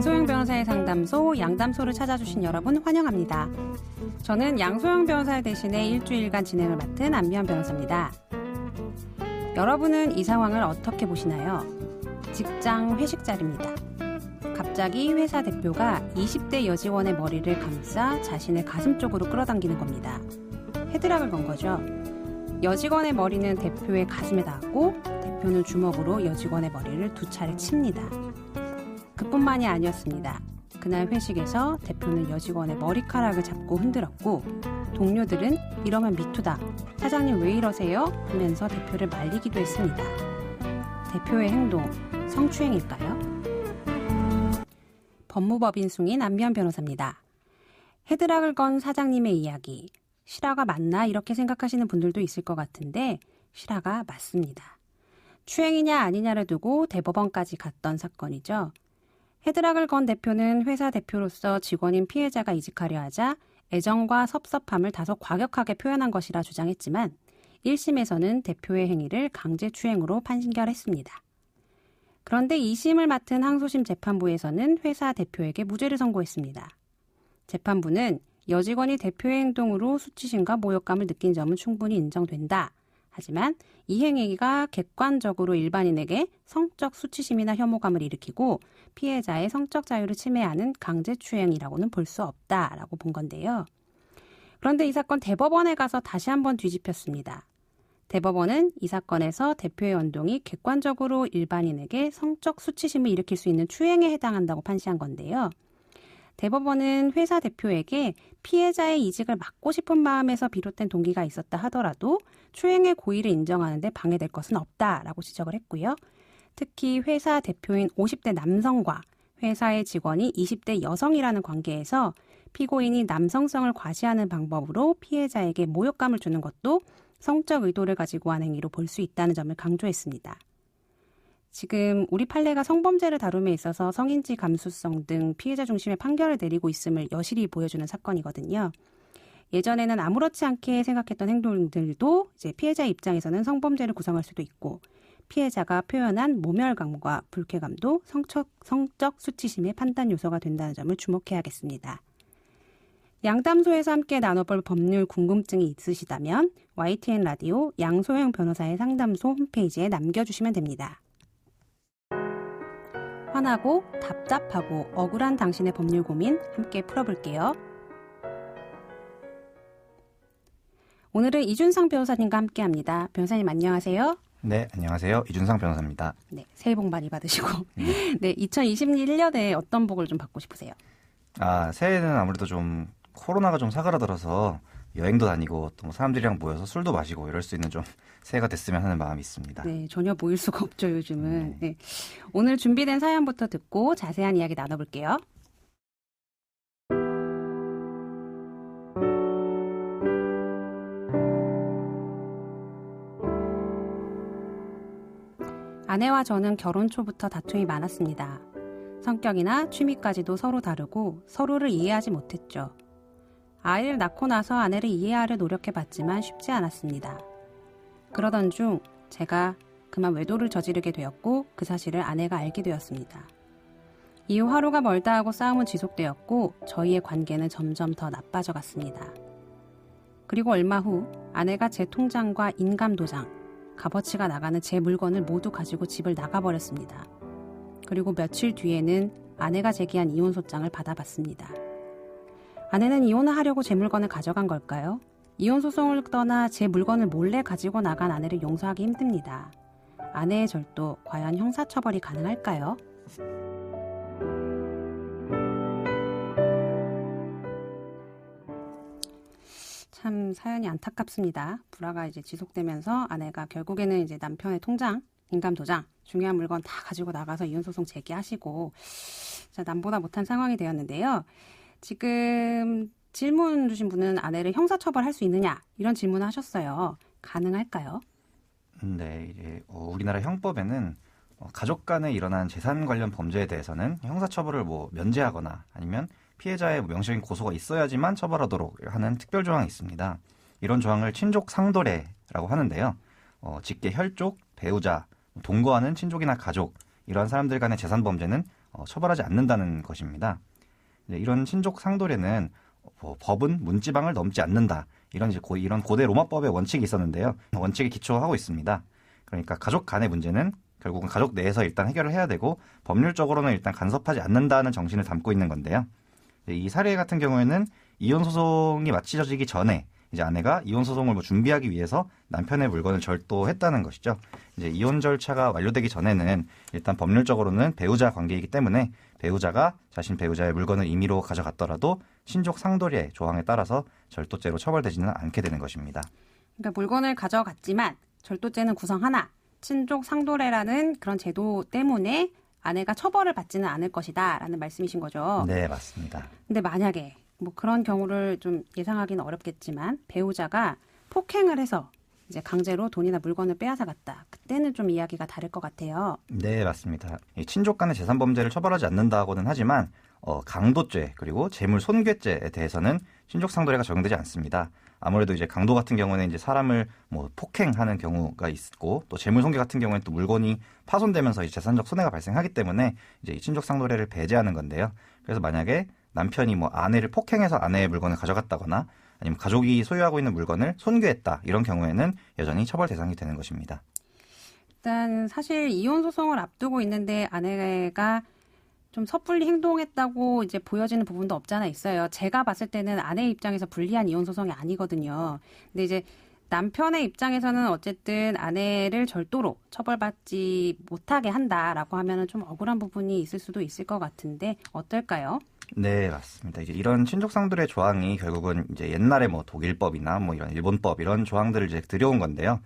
양소영 변호사의 상담소, 양담소를 찾아주신 여러분 환영합니다. 저는 양소영 변호사 대신에 일주일간 진행을 맡은 안미연 변호사입니다. 여러분은 이 상황을 어떻게 보시나요? 직장 회식 자리입니다. 갑자기 회사 대표가 20대 여직원의 머리를 감싸 자신의 가슴 쪽으로 끌어당기는 겁니다. 헤드락을 건 거죠. 여직원의 머리는 대표의 가슴에 닿았고 대표는 주먹으로 여직원의 머리를 두 차례 칩니다. 그뿐만이 아니었습니다. 그날 회식에서 대표는 여직원의 머리카락을 잡고 흔들었고 동료들은 이러면 미투다. 사장님 왜 이러세요? 하면서 대표를 말리기도 했습니다. 대표의 행동, 성추행일까요? 법무법인 숭인 안미연 변호사입니다. 헤드락을 건 사장님의 이야기. 실화가 맞나 이렇게 생각하시는 분들도 있을 것 같은데 실화가 맞습니다. 추행이냐 아니냐를 두고 대법원까지 갔던 사건이죠. 헤드락을 건 대표는 회사 대표로서 직원인 피해자가 이직하려 하자 애정과 섭섭함을 다소 과격하게 표현한 것이라 주장했지만 1심에서는 대표의 행위를 강제추행으로 판결했습니다. 그런데 2심을 맡은 항소심 재판부에서는 회사 대표에게 무죄를 선고했습니다. 재판부는 여직원이 대표의 행동으로 수치심과 모욕감을 느낀 점은 충분히 인정된다. 하지만 이 행위가 객관적으로 일반인에게 성적 수치심이나 혐오감을 일으키고 피해자의 성적 자유를 침해하는 강제추행이라고는 볼 수 없다라고 본 건데요. 그런데 이 사건 대법원에 가서 다시 한번 뒤집혔습니다. 대법원은 이 사건에서 대표의 행동이 객관적으로 일반인에게 성적 수치심을 일으킬 수 있는 추행에 해당한다고 판시한 건데요. 대법원은 회사 대표에게 피해자의 이직을 막고 싶은 마음에서 비롯된 동기가 있었다 하더라도 추행의 고의를 인정하는 데 방해될 것은 없다라고 지적을 했고요. 특히 회사 대표인 50대 남성과 회사의 직원이 20대 여성이라는 관계에서 피고인이 남성성을 과시하는 방법으로 피해자에게 모욕감을 주는 것도 성적 의도를 가지고 한 행위로 볼 수 있다는 점을 강조했습니다. 지금 우리 판례가 성범죄를 다룸에 있어서 성인지 감수성 등 피해자 중심의 판결을 내리고 있음을 여실히 보여주는 사건이거든요. 예전에는 아무렇지 않게 생각했던 행동들도 이제 피해자 입장에서는 성범죄를 구성할 수도 있고 피해자가 표현한 모멸감과 불쾌감도 성적 수치심의 판단 요소가 된다는 점을 주목해야겠습니다. 양담소에서 함께 나눠볼 법률 궁금증이 있으시다면 YTN 라디오 양소영 변호사의 상담소 홈페이지에 남겨주시면 됩니다. 화나고 답답하고 억울한 당신의 법률 고민 함께 풀어볼게요. 오늘은 이준상 변호사님과 함께합니다. 변호사님 안녕하세요. 네, 안녕하세요. 이준상 변호사입니다. 네, 새해 복 많이 받으시고. 네, 2021년에 어떤 복을 좀 받고 싶으세요? 새해는 아무래도 좀 코로나가 좀 사그라들어서 여행도 다니고 또 사람들이랑 모여서 술도 마시고 이럴 수 있는 좀 새해가 됐으면 하는 마음이 있습니다. 네, 전혀 모일 수가 없죠, 요즘은. 네. 오늘 준비된 사연부터 듣고 자세한 이야기 나눠볼게요. 아내와 저는 결혼 초부터 다툼이 많았습니다. 성격이나 취미까지도 서로 다르고 서로를 이해하지 못했죠. 아이를 낳고 나서 아내를 이해하려 노력해봤지만 쉽지 않았습니다. 그러던 중 제가 그만 외도를 저지르게 되었고 그 사실을 아내가 알게 되었습니다. 이후 하루가 멀다 하고 싸움은 지속되었고 저희의 관계는 점점 더 나빠져 갔습니다. 그리고 얼마 후 아내가 제 통장과 인감도장, 값어치가 나가는 제 물건을 모두 가지고 집을 나가버렸습니다. 그리고 며칠 뒤에는 아내가 제기한 이혼소장을 받아봤습니다. 아내는 이혼을 하려고 제 물건을 가져간 걸까요? 이혼소송을 떠나 제 물건을 몰래 가지고 나간 아내를 용서하기 힘듭니다. 아내의 절도, 과연 형사처벌이 가능할까요? 참 사연이 안타깝습니다. 불화가 이제 지속되면서 아내가 결국에는 이제 남편의 통장, 인감도장, 중요한 물건 다 가지고 나가서 이혼소송 제기하시고 남보다 못한 상황이 되었는데요. 지금 질문 주신 분은 아내를 형사처벌할 수 있느냐 이런 질문을 하셨어요. 가능할까요? 네, 이제 우리나라 형법에는 가족 간에 일어난 재산 관련 범죄에 대해서는 형사처벌을 면제하거나 아니면 피해자의 명시적인 고소가 있어야지만 처벌하도록 하는 특별 조항이 있습니다. 이런 조항을 친족 상도례라고 하는데요. 직계 혈족, 배우자, 동거하는 친족이나 가족 이러한 사람들 간의 재산 범죄는 처벌하지 않는다는 것입니다. 이런 친족 상도례는 법은 문지방을 넘지 않는다. 이런 고대 로마법의 원칙이 있었는데요. 원칙에 기초하고 있습니다. 그러니까 가족 간의 문제는 결국은 가족 내에서 일단 해결을 해야 되고 법률적으로는 일단 간섭하지 않는다는 정신을 담고 있는 건데요. 이 사례 같은 경우에는 이혼 소송이 마치어지기 전에 이제 아내가 이혼 소송을 준비하기 위해서 남편의 물건을 절도했다는 것이죠. 이제 이혼 절차가 완료되기 전에는 일단 법률적으로는 배우자 관계이기 때문에 배우자가 자신 배우자의 물건을 임의로 가져갔더라도 친족 상도례 조항에 따라서 절도죄로 처벌되지는 않게 되는 것입니다. 그러니까 물건을 가져갔지만 절도죄는 구성하나 친족 상도례라는 그런 제도 때문에 아내가 처벌을 받지는 않을 것이다라는 말씀이신 거죠. 네, 맞습니다. 근데 만약에 뭐 그런 경우를 좀 예상하기는 어렵겠지만 배우자가 폭행을 해서 이제 강제로 돈이나 물건을 빼앗아 갔다. 그때는 좀 이야기가 다를 것 같아요. 네, 맞습니다. 이 친족 간의 재산 범죄를 처벌하지 않는다고는 하지만 강도죄 그리고 재물 손괴죄에 대해서는 친족 상도례가 적용되지 않습니다. 아무래도 이제 강도 같은 경우는 이제 사람을 뭐 폭행하는 경우가 있고 또 재물 손괴 같은 경우는 또 물건이 파손되면서 이제 재산적 손해가 발생하기 때문에 이제 이 친족 상도례를 배제하는 건데요. 그래서 만약에 남편이 뭐 아내를 폭행해서 아내의 물건을 가져갔다거나 아니면 가족이 소유하고 있는 물건을 손괴했다 이런 경우에는 여전히 처벌 대상이 되는 것입니다. 일단 사실 이혼 소송을 앞두고 있는데 아내가 좀 섣불리 행동했다고 이제 보여지는 부분도 없잖아 있어요. 제가 봤을 때는 아내 입장에서 불리한 이혼 소송이 아니거든요. 근데 이제 남편의 입장에서는 어쨌든 아내를 절도로 처벌받지 못하게 한다라고 하면은 좀 억울한 부분이 있을 수도 있을 것 같은데 어떨까요? 네, 맞습니다. 이제 이런 친족상도례 조항이 결국은 이제 옛날에 뭐 독일법이나 뭐 이런 일본법 이런 조항들을 이제 들여온 건데요.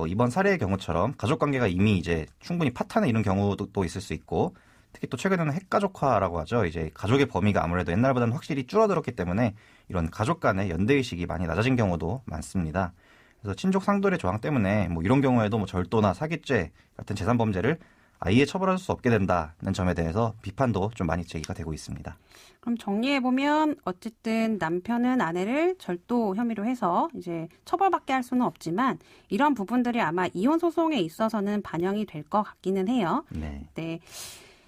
이번 사례의 경우처럼 가족 관계가 이미 이제 충분히 파탄에 이른 경우도 또 있을 수 있고 특히 또 최근에는 핵가족화라고 하죠. 이제 가족의 범위가 아무래도 옛날보다는 확실히 줄어들었기 때문에 이런 가족 간의 연대의식이 많이 낮아진 경우도 많습니다. 그래서 친족 상도례 조항 때문에 뭐 이런 경우에도 뭐 절도나 사기죄 같은 재산 범죄를 아예 처벌할 수 없게 된다는 점에 대해서 비판도 좀 많이 제기가 되고 있습니다. 그럼 정리해보면 어쨌든 남편은 아내를 절도 혐의로 해서 이제 처벌받게 할 수는 없지만 이런 부분들이 아마 이혼 소송에 있어서는 반영이 될 것 같기는 해요. 네. 네.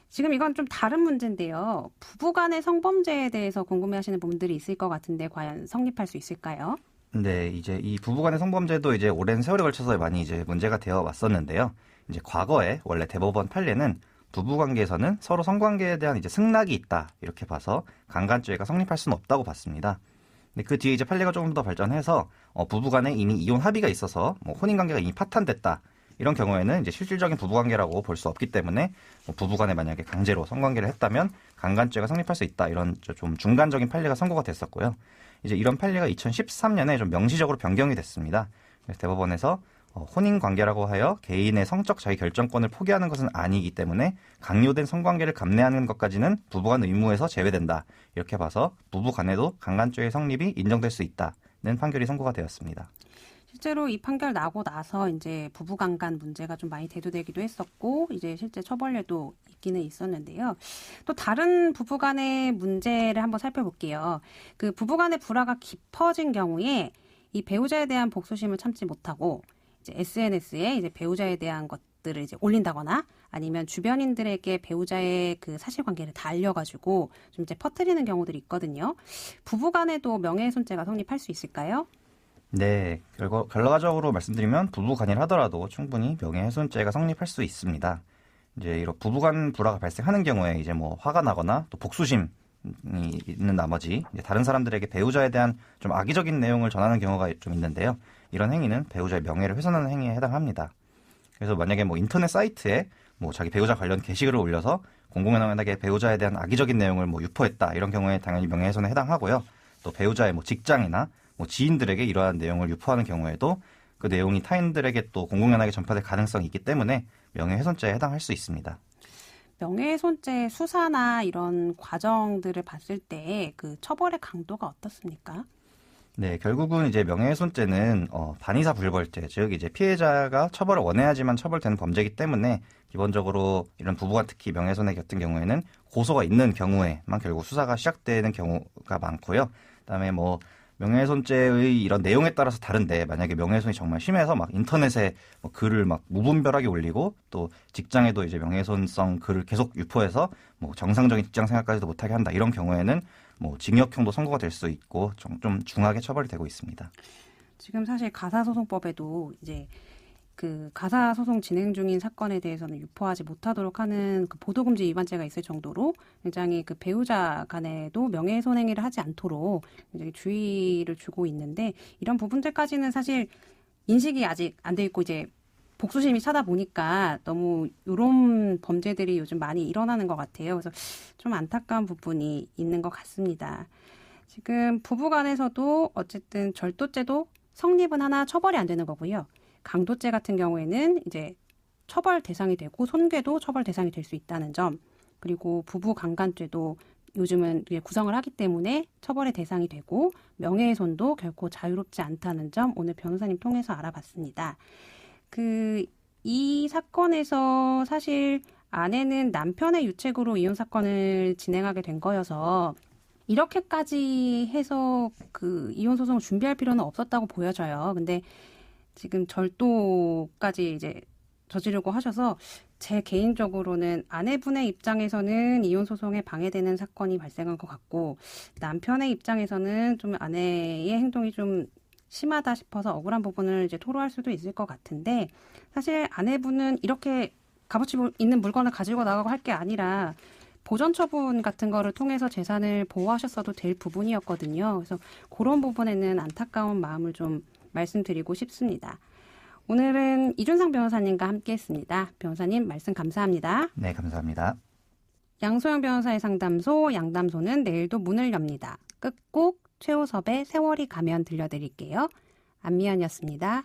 지금 이건 좀 다른 문제인데요. 부부간의 성범죄에 대해서 궁금해하시는 분들이 있을 것 같은데 과연 성립할 수 있을까요? 네, 이제 이 부부간의 성범죄도 이제 오랜 세월에 걸쳐서 많이 이제 문제가 되어 왔었는데요. 이제 과거에 원래 대법원 판례는 부부관계에서는 서로 성관계에 대한 이제 승낙이 있다 이렇게 봐서 강간죄가 성립할 수는 없다고 봤습니다. 근데 그 뒤에 이제 판례가 조금 더 발전해서 부부간에 이미 이혼 합의가 있어서 뭐 혼인관계가 이미 파탄됐다. 이런 경우에는 이제 실질적인 부부관계라고 볼 수 없기 때문에 부부간에 만약에 강제로 성관계를 했다면 강간죄가 성립할 수 있다. 이런 좀 중간적인 판례가 선고가 됐었고요. 이제 이런 판례가 2013년에 좀 명시적으로 변경이 됐습니다. 그래서 대법원에서 혼인관계라고 하여 개인의 성적 자기결정권을 포기하는 것은 아니기 때문에 강요된 성관계를 감내하는 것까지는 부부간 의무에서 제외된다. 이렇게 봐서 부부간에도 강간죄의 성립이 인정될 수 있다는 판결이 선고가 되었습니다. 실제로 이 판결 나고 나서 이제 부부간간 문제가 좀 많이 대두되기도 했었고 이제 실제 처벌례도 있기는 있었는데요. 또 다른 부부간의 문제를 한번 살펴볼게요. 그 부부간의 불화가 깊어진 경우에 이 배우자에 대한 복수심을 참지 못하고 이제 SNS에 이제 배우자에 대한 것들을 이제 올린다거나 아니면 주변인들에게 배우자의 그 사실관계를 다 알려가지고 좀 이제 퍼뜨리는 경우들이 있거든요. 부부간에도 명예훼손죄가 성립할 수 있을까요? 네, 결과적으로 말씀드리면 부부간이라 하더라도 충분히 명예훼손죄가 성립할 수 있습니다. 이제 이런 부부간 불화가 발생하는 경우에 이제 뭐 화가 나거나 또 복수심이 있는 나머지 이제 다른 사람들에게 배우자에 대한 좀 악의적인 내용을 전하는 경우가 좀 있는데요. 이런 행위는 배우자의 명예를 훼손하는 행위에 해당합니다. 그래서 만약에 뭐 인터넷 사이트에 뭐 자기 배우자 관련 게시글을 올려서 공공연하게 배우자에 대한 악의적인 내용을 뭐 유포했다 이런 경우에 당연히 명예훼손에 해당하고요. 또 배우자의 뭐 직장이나 뭐 지인들에게 이러한 내용을 유포하는 경우에도 그 내용이 타인들에게 또 공공연하게 전파될 가능성이 있기 때문에 명예훼손죄에 해당할 수 있습니다. 명예훼손죄 수사나 이런 과정들을 봤을 때 그 처벌의 강도가 어떻습니까? 네, 결국은 이제 명예훼손죄는 반의사 불벌죄, 즉 이제 피해자가 처벌을 원해야지만 처벌되는 범죄이기 때문에 기본적으로 이런 부부간 특히 명예훼손에 같은 경우에는 고소가 있는 경우에만 결국 수사가 시작되는 경우가 많고요. 그다음에 뭐 명예훼손죄의 이런 내용에 따라서 다른데 만약에 명예훼손이 정말 심해서 막 인터넷에 뭐 글을 막 무분별하게 올리고 또 직장에도 이제 명예훼손성 글을 계속 유포해서 뭐 정상적인 직장 생활까지도 못하게 한다 이런 경우에는 뭐 징역형도 선고가 될 수 있고 좀 중하게 처벌이 되고 있습니다. 지금 사실 가사소송법에도 이제 그 가사소송 진행 중인 사건에 대해서는 유포하지 못하도록 하는 그 보도금지 위반죄가 있을 정도로 굉장히 그 배우자 간에도 명예훼손행위를 하지 않도록 굉장히 주의를 주고 있는데 이런 부분들까지는 사실 인식이 아직 안 돼 있고 이제 복수심이 차다 보니까 너무 이런 범죄들이 요즘 많이 일어나는 것 같아요. 그래서 좀 안타까운 부분이 있는 것 같습니다. 지금 부부간에서도 어쨌든 절도죄도 성립은 하나 처벌이 안 되는 거고요. 강도죄 같은 경우에는 이제 처벌 대상이 되고 손괴도 처벌 대상이 될 수 있다는 점, 그리고 부부 강간죄도 요즘은 구성을 하기 때문에 처벌의 대상이 되고 명예훼손도 결코 자유롭지 않다는 점 오늘 변호사님 통해서 알아봤습니다. 이 사건에서 사실 아내는 남편의 유책으로 이혼 사건을 진행하게 된 거여서 이렇게까지 해서 그 이혼 소송을 준비할 필요는 없었다고 보여져요. 근데 지금 절도까지 이제 저지르고 하셔서 제 개인적으로는 아내분의 입장에서는 이혼 소송에 방해되는 사건이 발생한 것 같고 남편의 입장에서는 좀 아내의 행동이 좀 심하다 싶어서 억울한 부분을 이제 토로할 수도 있을 것 같은데 사실 아내분은 이렇게 값어치 있는 물건을 가지고 나가고 할 게 아니라 보전 처분 같은 거를 통해서 재산을 보호하셨어도 될 부분이었거든요. 그래서 그런 부분에는 안타까운 마음을 좀 말씀드리고 싶습니다. 오늘은 이준상 변호사님과 함께했습니다. 변호사님 말씀 감사합니다. 네, 감사합니다. 양소영 변호사의 상담소 양담소는 내일도 문을 엽니다. 끝곡 최호섭의 세월이 가면 들려드릴게요. 안미연이었습니다.